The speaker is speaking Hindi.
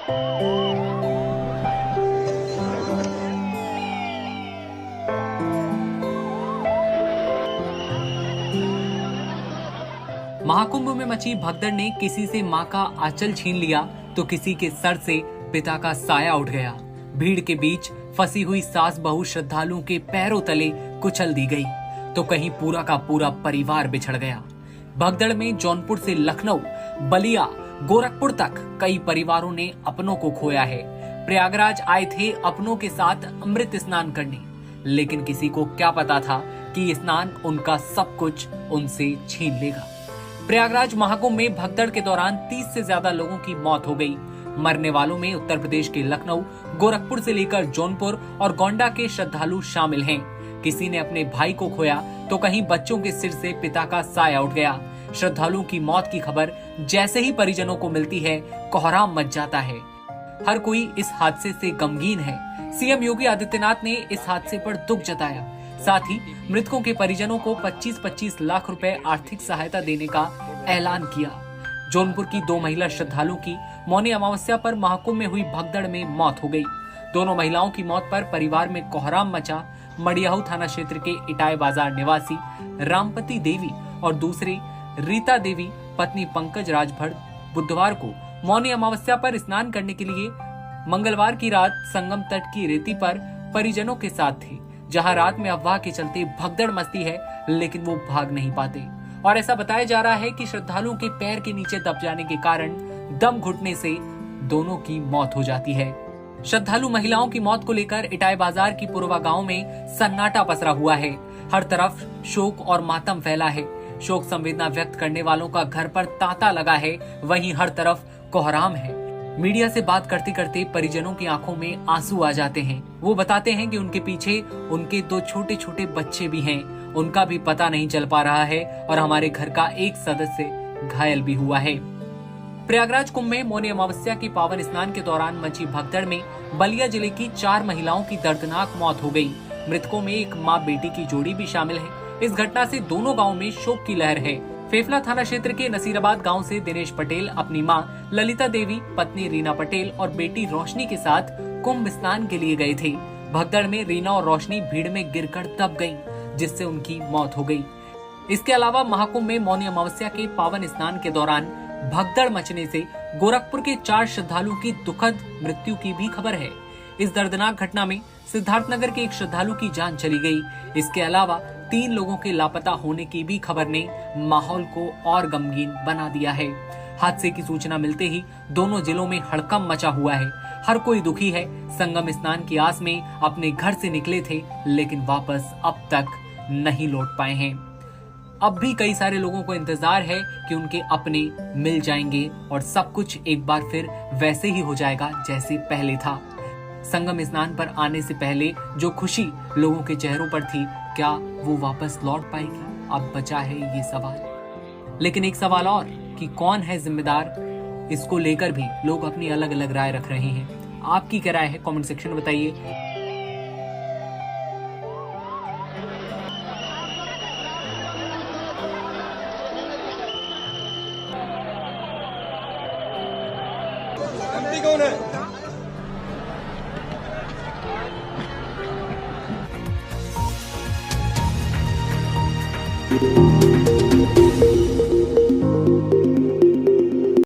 महाकुंभ में मची भगदड़ ने किसी से मां का आंचल छीन लिया तो किसी के सर से पिता का साया उठ गया। भीड़ के बीच फंसी हुई सास बहू श्रद्धालुओं के पैरों तले कुचल दी गई तो कहीं पूरा का पूरा परिवार बिछड़ गया। भगदड़ में जौनपुर से लखनऊ, बलिया, गोरखपुर तक कई परिवारों ने अपनों को खोया है। प्रयागराज आए थे अपनों के साथ अमृत स्नान करने, लेकिन किसी को क्या पता था कि स्नान उनका सब कुछ उनसे छीन लेगा। प्रयागराज महाकुंभ में भगदड़ के दौरान 30 से ज्यादा लोगों की मौत हो गई। मरने वालों में उत्तर प्रदेश के लखनऊ, गोरखपुर से लेकर जौनपुर और गोंडा के श्रद्धालु शामिल हैं। किसी ने अपने भाई को खोया तो कहीं बच्चों के सिर से पिता का साया उठ गया। श्रद्धालुओं की मौत की खबर जैसे ही परिजनों को मिलती है, कोहराम मच जाता है। हर कोई इस हादसे से गमगीन है। सीएम योगी आदित्यनाथ ने इस हादसे पर दुख जताया। साथ ही मृतकों के परिजनों को 25-25 लाख रुपए आर्थिक सहायता देने का ऐलान किया। जौनपुर की 2 महिला श्रद्धालुओं की मौनी अमावस्या पर महाकुंभ में हुई भगदड़ में मौत हो गई। दोनों महिलाओं की मौत पर परिवार में कोहराम मचा। मडियाहू थाना क्षेत्र के इटाई बाजार निवासी रामपति देवी और दूसरी रीता देवी पत्नी पंकज राजभर बुधवार को मौनी अमावस्या पर स्नान करने के लिए मंगलवार की रात संगम तट की रेती पर परिजनों के साथ थे। जहां रात में अफवाह के चलते भगदड़ मचती है, लेकिन वो भाग नहीं पाते और ऐसा बताया जा रहा है कि श्रद्धालुओं के पैर के नीचे दब जाने के कारण दम घुटने से दोनों की मौत हो जाती है। श्रद्धालु महिलाओं की मौत को लेकर इटाई बाजार की पुरवा गांव में सन्नाटा पसरा हुआ है। हर तरफ शोक और मातम फैला है। शोक संवेदना व्यक्त करने वालों का घर पर तांता लगा है, वहीं हर तरफ कोहराम है। मीडिया से बात करते करते परिजनों की आंखों में आंसू आ जाते हैं। वो बताते हैं कि उनके पीछे उनके 2 छोटे छोटे बच्चे भी हैं, उनका भी पता नहीं चल पा रहा है और हमारे घर का एक सदस्य घायल भी हुआ है। प्रयागराज कुंभ में मौनी अमावस्या की पावन स्नान के दौरान मची भगदड़ में बलिया जिले की 4 महिलाओं की दर्दनाक मौत हो गई। मृतकों में एक माँ बेटी की जोड़ी भी शामिल है। इस घटना से दोनों गाँव में शोक की लहर है। फेफला थाना क्षेत्र के नसीराबाद गांव से दिनेश पटेल अपनी मां ललिता देवी, पत्नी रीना पटेल और बेटी रोशनी के साथ कुंभ स्नान के लिए गए थे। भगदड़ में रीना और रोशनी भीड़ में गिरकर दब गईं, जिससे उनकी मौत हो गई। इसके अलावा महाकुंभ में मौनी अमावस्या के पावन स्नान के दौरान भगदड़ मचने से गोरखपुर के 4 श्रद्धालुओं की दुखद मृत्यु की भी खबर है। इस दर्दनाक घटना में सिद्धार्थनगर के एक श्रद्धालु की जान चली गई। इसके अलावा 3 लोगों के लापता होने की भी खबर ने माहौल को और गमगीन बना दिया है। हादसे की सूचना मिलते ही दोनों जिलों में हड़कंप मचा हुआ है। हर कोई दुखी है। संगम स्नान की आस में अपने घर से निकले थे, लेकिन वापस अब तक नहीं लौट पाए हैं। अब भी कई सारे लोगों को इंतजार है कि उनके अपने मिल जाएंगे और सब कुछ एक बार फिर वैसे ही हो जाएगा जैसे पहले था। संगम स्नान पर आने से पहले जो खुशी लोगों के चेहरों पर थी, क्या वो वापस लौट पाएगी? अब बचा है ये सवाल। लेकिन एक सवाल और कि कौन है जिम्मेदार, इसको लेकर भी लोग अपनी अलग अलग राय रख रहे हैं। आपकी क्या राय है? कमेंट सेक्शन में बताइए। कौन है?